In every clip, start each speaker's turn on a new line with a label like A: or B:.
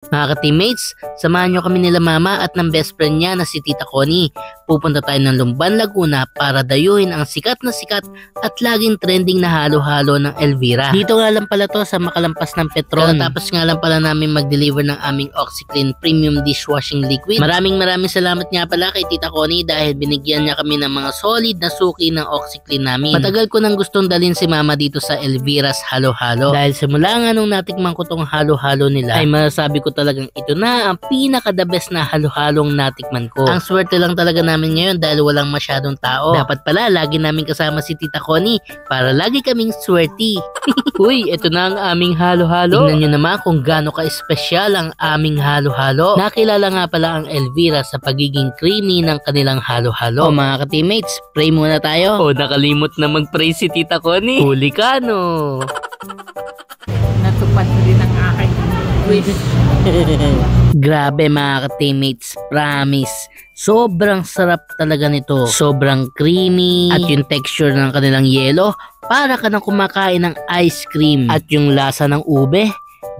A: Mga ka-teammates, samahan nyo kami nila mama at ng best friend niya na si Tita Connie. Pupunta tayo ng Lumban, Laguna para dayuhin ang sikat at laging trending na halo-halo ng Elvira. Dito nga lang pala to sa makalampas ng Petron. Tapos nga lang pala namin mag-deliver ng aming OxiClean Premium Dishwashing Liquid. Maraming salamat nga pala kay Tita Connie dahil binigyan niya kami ng mga solid na suki ng OxiClean namin. Matagal ko nang gustong dalhin si mama dito sa Elvira's Halo-Halo. Dahil simula nga nung natikman ko tong halo-halo nila ay masasabi ko talagang ito na ang pinaka-the best na halo-halong natikman ko. Ang swerte lang talaga namin ngayon dahil walang masyadong tao. Dapat pala lagi namin kasama si Tita Connie para lagi kaming swerte. Uy, ito na ang aming halo-halo. Tingnan nyo naman kung gaano ka-espesyal ang aming halo-halo. Nakilala nga pala ang Elvira sa pagiging creamy ng kanilang halo-halo. O mga ka-teammates, pray muna tayo. O nakalimot na mag-pray si Tita Connie. Huli ka no.
B: Natupad rin ang aking wish.
A: Grabe mga ka-teammates, promise. Sobrang sarap talaga nito. Sobrang creamy. At yung texture ng kanilang yelo, para ka nang kumakain ng ice cream. At yung lasa ng ube,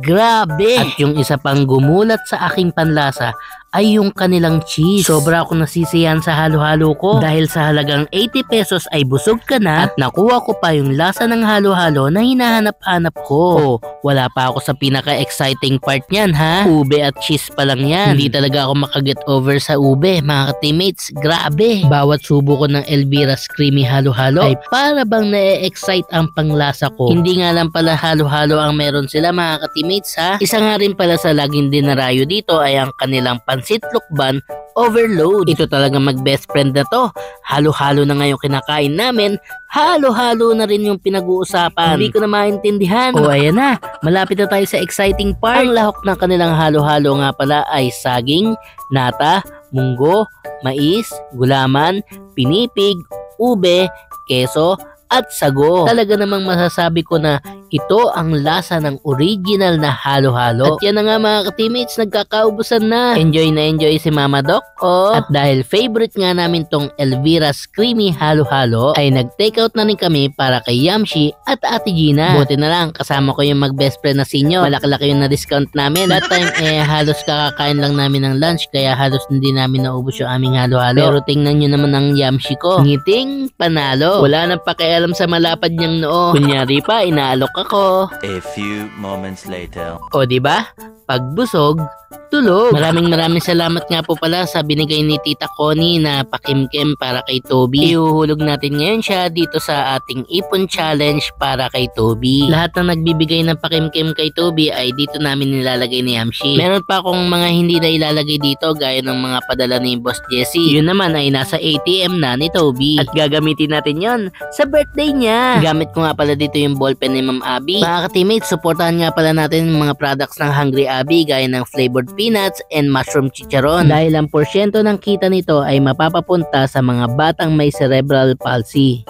A: grabe. At yung isa pang gumulat sa aking panlasa ay yung kanilang cheese. Sobra akong nasisiyan sa halo-halo ko dahil sa halagang 80 pesos ay busog ka na at nakuha ko pa yung lasa ng halo-halo na hinahanap-hanap ko. Wala pa ako sa pinaka-exciting part niyan ha. Ube at cheese pa lang yan. Hindi talaga ako makaget over sa ube mga ka-teammates. Grabe. Bawat subo ko ng Elvira's Creamy Halo-Halo ay para bang na-excite ang panglasa ko. Hindi nga lang pala halo-halo ang meron sila mga ka-teammates ha. Isa nga rin pala sa laging dinarayo dito ay ang kanilang pansit lukban overload. Ito talaga mag-best friend na to. Halo-halo na ngayong kinakain namin. Halo-halo na rin yung pinag-uusapan. Hindi ko na maintindihan. O ayan na, malapit na tayo sa exciting part. Ang lahok ng kanilang halo-halo nga pala ay saging, nata, munggo, mais, gulaman, pinipig, ube, keso, at sago. Talaga namang masasabi ko na ito ang lasa ng original na halo-halo. At yan na nga mga ka-teammates, nagkakaubusan na. Enjoy na enjoy si Mama Doc. At dahil favorite nga namin tong Elvira's Creamy Halo-Halo, ay nag-take out na rin kami para kay Yamshi at Ate Gina. Buti na lang, kasama ko yung mag-best friend na sinyo. Malaki-laki yung na-discount namin. That time, halos kakakain lang namin ng lunch, kaya halos hindi namin naubos yung aming halo-halo. Pero tingnan nyo naman ang Yamshi ko. Ngiting panalo. Wala nang pakialam sa malapad niyang noo. Kunyari pa, inaalok ako.
C: A few moments later.
A: O diba? Pagbusog, tulog. Maraming salamat nga po pala sa binigay ni Tita Connie na pakimkim para kay Toby. Ihuhulog natin ngayon siya dito sa ating ipon challenge para kay Toby. Lahat ng nagbibigay ng pakimkim kay Toby ay dito namin nilalagay ni Yamshi. Meron pa akong mga hindi na ilalagay dito gaya ng mga padala ni Boss Jessie. Yun naman ay nasa ATM na ni Toby. At gagamitin natin yon sa birthday niya. Gamit ko nga pala dito yung ballpen ni Ma'am Abby. Mga ka-teammates, supportahan nga pala natin yung mga products ng Hungry Abby gaya ng flavored peanuts and mushroom chicharon. Dahil ang porsyento ng kita nito ay mapapapunta sa mga batang may cerebral palsy.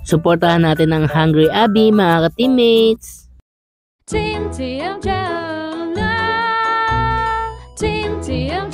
A: Suportahan natin ang Hungry Abby mga ka-teammates.
D: Team TM Channel. Team TM